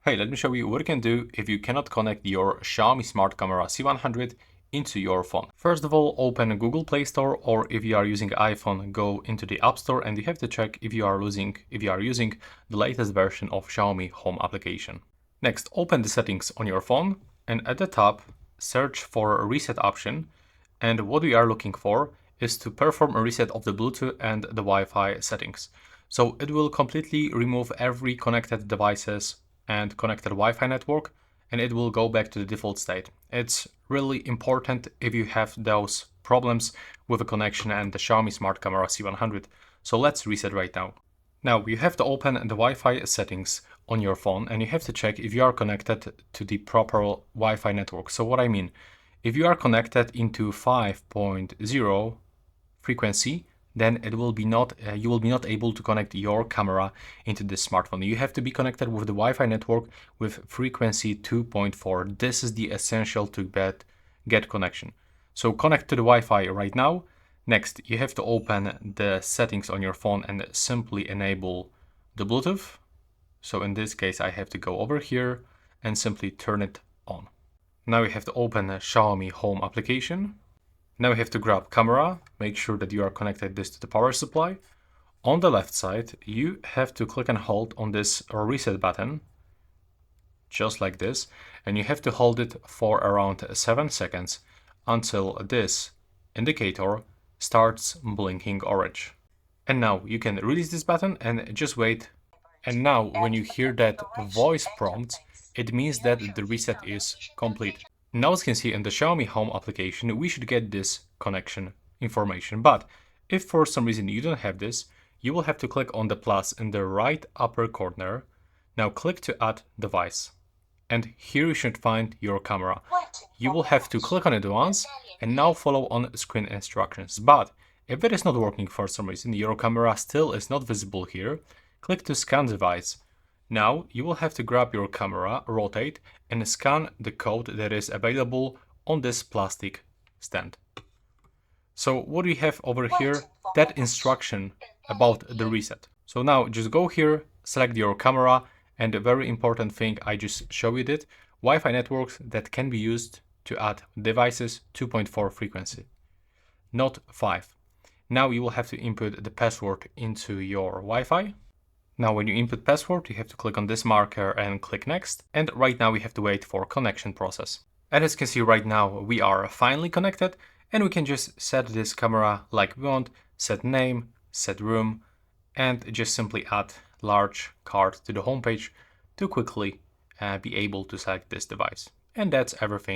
Hey, let me show you what you can do if you cannot connect your Xiaomi Smart Camera C100 into your phone. First of all, open Google Play Store, or if you are using iPhone, go into the App Store and you have to check if you are using the latest version of Xiaomi Home application. Next, open the settings on your phone and at the top, search for a reset option. And what we are looking for is to perform a reset of the Bluetooth and the Wi-Fi settings. So it will completely remove every connected devices and connected Wi-Fi network, and it will go back to the default state. It's really important if you have those problems with a connection and the Xiaomi Smart Camera C100. So let's reset right now. Now you have to open the Wi-Fi settings on your phone and you have to check if you are connected to the proper Wi-Fi network. So what I mean, if you are connected into 5.0 frequency, then it will be not you will be not able to connect your camera into this smartphone. You have to be connected with the Wi-Fi network with frequency 2.4. This is the essential to get connection. So connect to the Wi-Fi right now. Next, you have to open the settings on your phone and simply enable the Bluetooth. So in this case, I have to go over here and simply turn it on. Now you have to open a Xiaomi Home application. Now you have to grab camera, make sure that you are connected this to the power supply. On the left side, you have to click and hold on this reset button, just like this, and you have to hold it for around 7 seconds until this indicator starts blinking orange. And now you can release this button and just wait. And now when you hear that voice prompt, it means that the reset is complete. Now as you can see in the Xiaomi Home application, we should get this connection information. But if for some reason you don't have this, you will have to click on the plus in the right upper corner. Now click to add device. And here you should find your camera. You will have to click on it once and now follow on screen instructions. But if it is not working for some reason, your camera still is not visible here, click to scan device. Now you will have to grab your camera, rotate and scan the code that is available on this plastic stand. So what we have over here, that instruction about the reset. So now just go here, select your camera, and a very important thing I just showed you it, Wi-Fi networks that can be used to add devices 2.4 frequency, not 5. Now you will have to input the password into your Wi-Fi. Now when you input password, you have to click on this marker and click next. And right now we have to wait for connection process. And as you can see right now, we are finally connected and we can just set this camera like we want, set name, set room, and just simply add large card to the home page to quickly be able to select this device. And that's everything.